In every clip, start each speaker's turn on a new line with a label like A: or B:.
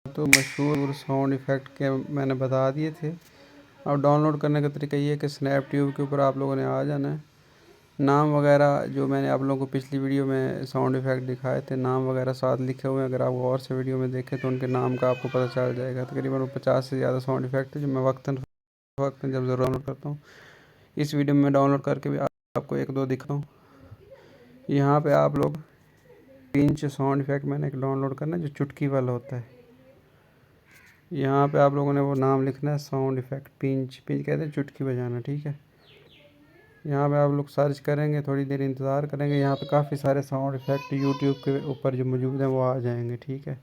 A: तो मशहूर sound effect के मैंने बता दिए थे। अब डाउनलोड करने का तरीका ये है कि स्नैपट्यूब के ऊपर आप लोगों ने आ जाना है। नाम वगैरह जो मैंने आप लोगों को पिछली वीडियो में साउंड इफ़ेक्ट दिखाए थे, नाम वगैरह साथ लिखे हुए हैं। अगर आप और से वीडियो में देखें तो उनके नाम का आपको पता चल जाएगा। तकरीबन 50 से ज़्यादा साउंड इफ़ेक्ट है जो मैं वक्तन जब ज़रूर डाउनलोड करता हूँ। इस वीडियो में मैं डाउनलोड करके भी आपको एक दो दिखाता हूँ। यहाँ पे आप लोग पिंच साउंड इफ़ेक्ट मैंने एक डाउनलोड करना है जो चुटकी वाला होता है। यहाँ पे आप लोगों ने वो नाम लिखना है, साउंड इफ़ेक्ट पिंच। पिंच कहते हैं चुटकी बजाना, ठीक है। यहाँ पे आप लोग सर्च करेंगे, थोड़ी देर इंतज़ार करेंगे। यहाँ पे काफ़ी सारे साउंड इफ़ेक्ट यूट्यूब के ऊपर जो मौजूद हैं वो आ जाएंगे, ठीक है।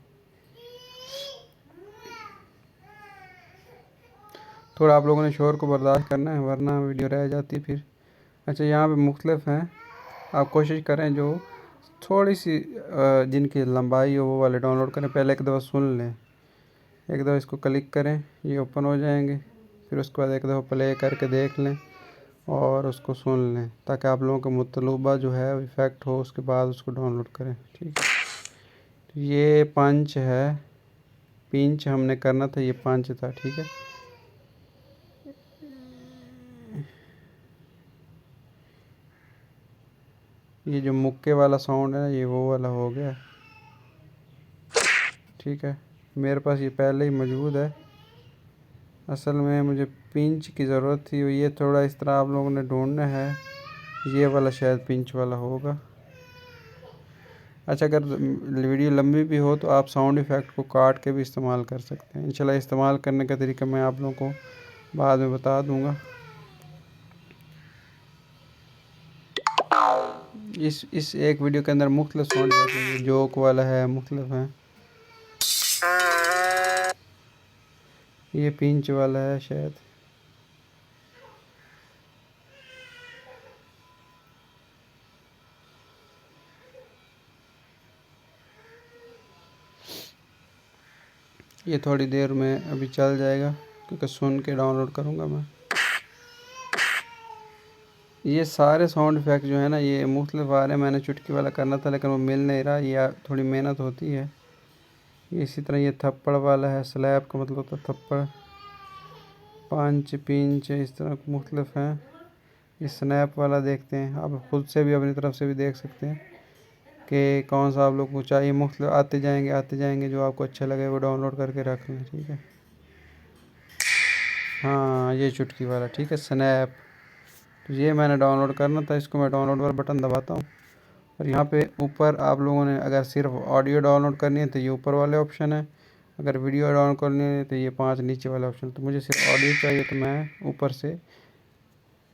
A: थोड़ा आप लोगों ने शोर को बर्दाश्त करना है वरना वीडियो रह जाती है फिर। अच्छा, यहाँ पे मुख्तलिफ हैं, आप कोशिश करें जो थोड़ी सी जिनकी लंबाई हो वो वाले डाउनलोड करें। पहले एक दफ़ा सुन लें, एक दफ़ा इसको क्लिक करें, ये ओपन हो जाएंगे। फिर उसके बाद एक दफ़ा प्ले करके देख लें और उसको सुन लें ताकि आप लोगों का मतलूबा जो है इफ़ेक्ट हो, उसके बाद उसको डाउनलोड करें, ठीक है। तो ये पंच है, पिंच हमने करना था, ये पंच था, ठीक है। ये जो मुक्के वाला साउंड है ये वो वाला हो गया, ठीक है। मेरे पास ये पहले ही मौजूद है। असल में मुझे पिंच की ज़रूरत थी, ये थोड़ा इस तरह आप लोगों ने ढूंढना है। ये वाला शायद पिंच वाला होगा। अच्छा, अगर वीडियो लंबी भी हो तो आप साउंड इफ़ेक्ट को काट के भी इस्तेमाल कर सकते हैं। इंशाल्लाह इस्तेमाल करने का तरीका मैं आप लोगों को बाद में बता दूंगा। इस एक वीडियो के अंदर मुख्तलिफ साउंड इफ़ेक्ट, जोक वाला है, मुख्तलिफ हैं। ये पिंच वाला है शायद। ये थोड़ी देर में अभी चल जाएगा क्योंकि सुन के डाउनलोड करूँगा मैं। ये सारे साउंड इफ़ेक्ट जो है ना ये मुख्तलिफ आ रहे हैं। मैंने चुटकी वाला करना था लेकिन वो मिल नहीं रहा, ये थोड़ी मेहनत होती है। इसी तरह ये थप्पड़ वाला है, स्लैब का मतलब होता है थप्पड़। पंच, पिंच, इस तरह मुख्तलिफ हैं। ये स्नैप वाला देखते हैं, आप खुद से भी अपनी तरफ से भी देख सकते हैं कि कौन सा आप लोग को चाहिए। मुख्तलिफ आते जाएंगे, जो आपको अच्छा लगे वो डाउनलोड करके रख लें, ठीक है। हाँ, ये चुटकी वाला, ठीक है, स्नैप। तो ये मैंने डाउनलोड करना था, इसको मैं डाउनलोड वाला बटन दबाता हूँ और यहाँ पे ऊपर आप लोगों ने अगर सिर्फ ऑडियो डाउनलोड करनी है तो ये ऊपर वाले ऑप्शन है। अगर वीडियो डाउनलोड करनी है तो ये 5 नीचे वाले ऑप्शन। तो मुझे सिर्फ ऑडियो चाहिए तो मैं ऊपर से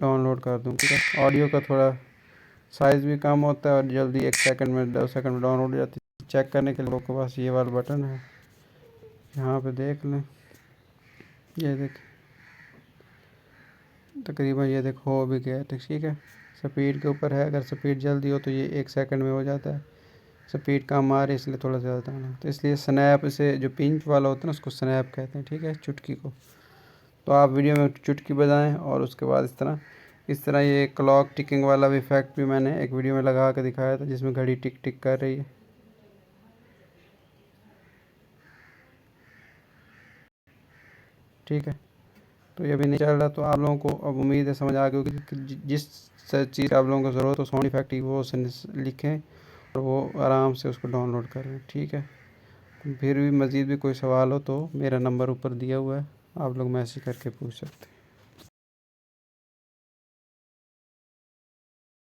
A: डाउनलोड कर दूँ, ठीक है। ऑडियो का थोड़ा साइज़ भी कम होता है और जल्दी 1 सेकंड में 2 सेकंड में डाउनलोड हो जाती है। चेक करने के लिए लोगों के पास ये वाला बटन है, यहाँ पे देख लें। ये देख, तकरीबन ये देखो हो भी गया, ठीक है। स्पीड के ऊपर है, अगर स्पीड जल्दी हो तो ये 1 सेकंड में हो जाता है। स्पीड कम आ रही है इसलिए थोड़ा ज़्यादा आना, तो इसलिए स्नैप, इसे जो पिंच वाला होता है ना उसको स्नैप कहते हैं, ठीक है, चुटकी को। तो आप वीडियो में चुटकी बजाएं और उसके बाद इस तरह ये क्लॉक टिकिंग वाला भी इफेक्ट भी मैंने एक वीडियो में लगा के दिखाया था जिसमें घड़ी टिक टिक कर रही है, ठीक है। तो ये अभी नहीं चल रहा, तो आप लोगों को अब उम्मीद है समझ आ गई होगी कि जिस चीज़ आप लोगों को ज़रूरत हो साउंड इफेक्ट की वो लिखें और वो आराम से उसको डाउनलोड करें, ठीक है। फिर भी मज़ीद भी कोई सवाल हो तो मेरा नंबर ऊपर दिया हुआ है, आप लोग मैसेज करके पूछ सकते हैं।